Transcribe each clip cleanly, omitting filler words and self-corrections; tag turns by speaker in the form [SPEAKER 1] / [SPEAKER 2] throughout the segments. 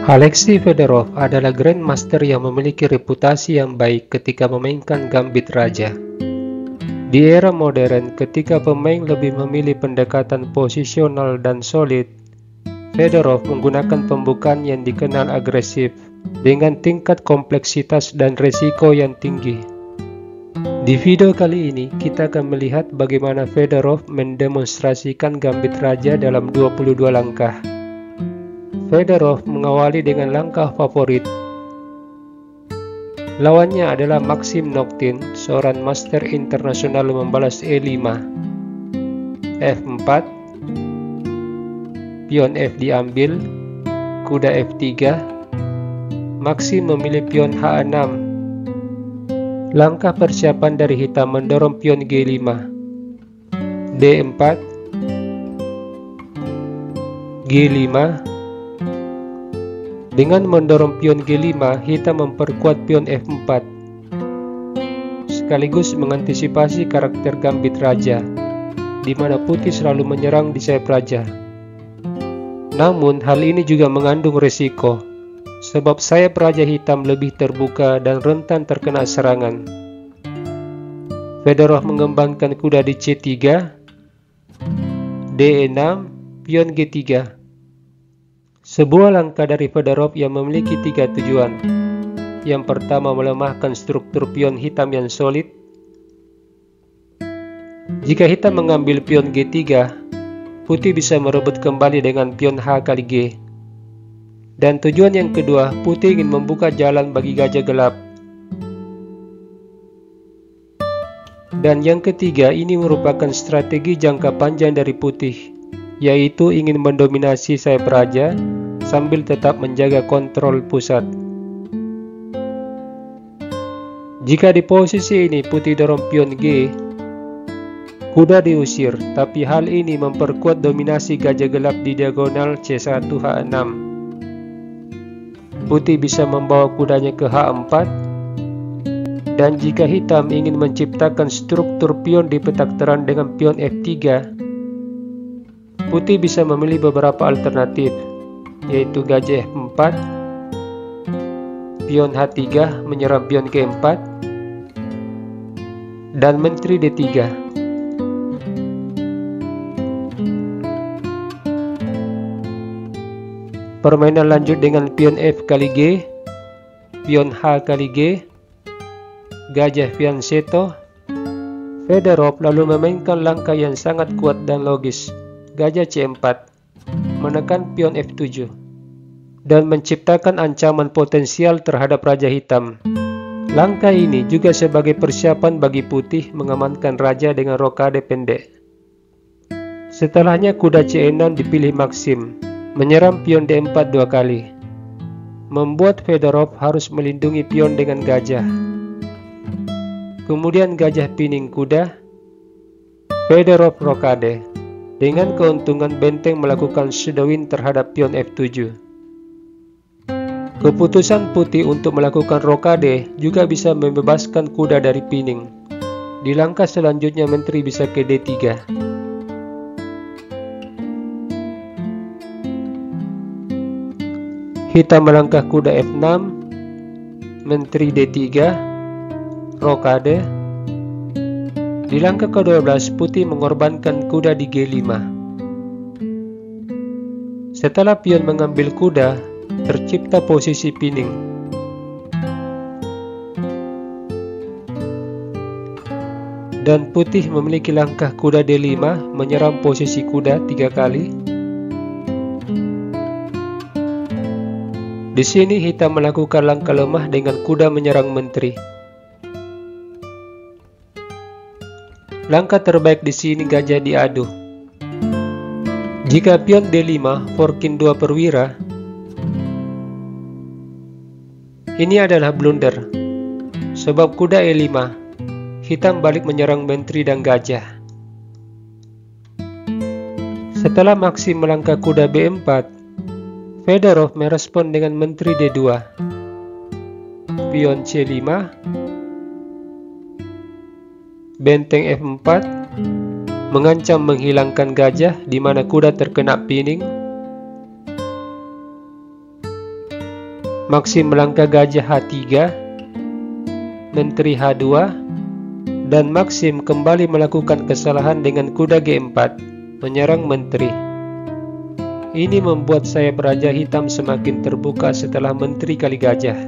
[SPEAKER 1] Alexei Fedorov adalah Grandmaster yang memiliki reputasi yang baik ketika memainkan gambit raja. Di era modern, ketika pemain lebih memilih pendekatan posisional dan solid, Fedorov menggunakan pembukaan yang dikenal agresif dengan tingkat kompleksitas dan resiko yang tinggi. Di video kali ini, kita akan melihat bagaimana Fedorov mendemonstrasikan gambit raja dalam 22 langkah. Fedorov mengawali dengan langkah favorit. Lawannya adalah Maxim Noktin, seorang master internasional membalas E5, F4, pion F diambil, kuda F3, Maxim memilih pion H6. Langkah persiapan dari hitam mendorong pion G5, D4, G5. Dengan mendorong pion G5, hitam memperkuat pion F4, sekaligus mengantisipasi karakter gambit raja, di mana putih selalu menyerang di sayap raja. Namun, hal ini juga mengandung resiko, sebab sayap raja hitam lebih terbuka dan rentan terkena serangan. Fedorov mengembangkan kuda di C3, D6, pion G3. Sebuah langkah dari Fedorov yang memiliki 3 tujuan. Yang pertama, melemahkan struktur pion hitam yang solid. Jika hitam mengambil pion G3, putih bisa merebut kembali dengan pion H kali G. Dan tujuan yang kedua, putih ingin membuka jalan bagi gajah gelap. Dan yang ketiga, ini merupakan strategi jangka panjang dari putih, yaitu ingin mendominasi sayap raja sambil tetap menjaga kontrol pusat. Jika di posisi ini putih dorong pion G, kuda diusir, tapi hal ini memperkuat dominasi gajah gelap di diagonal C1 H6. Putih bisa membawa kudanya ke H4, dan jika hitam ingin menciptakan struktur pion di petak terang dengan pion F3, putih bisa memilih beberapa alternatif, yaitu gajah F4, pion H3 menyerang pion G4, dan menteri D3. Permainan lanjut dengan pion F kali G, pion H kali G, gajah fianchetto. Fedorov lalu memainkan langkah yang sangat kuat dan logis, gajah C4, menekan pion F7, dan menciptakan ancaman potensial terhadap raja hitam. Langkah ini juga sebagai persiapan bagi putih mengamankan raja dengan rokade pendek. Setelahnya kuda C6 dipilih Maxim, menyerang pion D4 2 kali, membuat Fedorov harus melindungi pion dengan gajah. Kemudian gajah pining kuda, Fedorov rokade, dengan keuntungan benteng melakukan shadowing terhadap pion F7. Keputusan putih untuk melakukan rokade juga bisa membebaskan kuda dari pining. Di langkah selanjutnya menteri bisa ke D3. Hitam melangkah kuda F6, menteri D3, rokade. Di langkah ke-12, putih mengorbankan kuda di G5. Setelah pion mengambil kuda, tercipta posisi pining. Dan putih memiliki langkah kuda D5 menyerang posisi kuda 3 kali. Di sini hitam melakukan langkah lemah dengan kuda menyerang menteri. Langkah terbaik di sini gajah diadu. Jika pion D5 forkin 2 perwira, ini adalah blunder, sebab kuda E5, hitam balik menyerang menteri dan gajah. Setelah Maxim melangkah kuda B4, Fedorov merespon dengan menteri D2, pion C5, benteng F4, mengancam menghilangkan gajah di mana kuda terkena pining. Maxim melangkah gajah H3, menteri H2, dan Maxim kembali melakukan kesalahan dengan kuda G4, menyerang menteri. Ini membuat sayap Raja Hitam semakin terbuka setelah menteri kali gajah.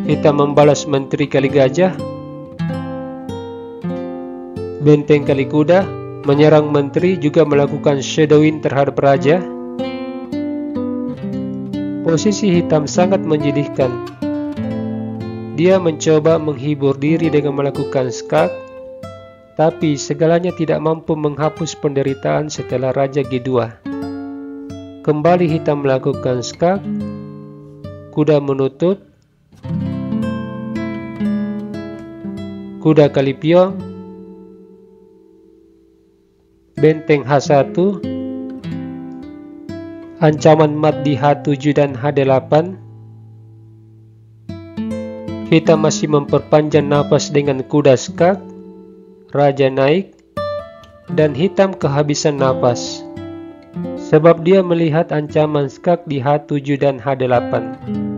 [SPEAKER 1] Hitam membalas menteri kali gajah. Benteng kali kuda menyerang menteri, juga melakukan shadowing terhadap raja. Posisi hitam sangat menyedihkan. Dia mencoba menghibur diri dengan melakukan skak, tapi segalanya tidak mampu menghapus penderitaan setelah raja G2. Kembali hitam melakukan skak, kuda menutup, kuda kali pion, benteng H1, ancaman mat di H7 dan H8. Hitam masih memperpanjang napas dengan kuda skak, raja naik, dan hitam kehabisan napas sebab dia melihat ancaman skak di H7 dan H8.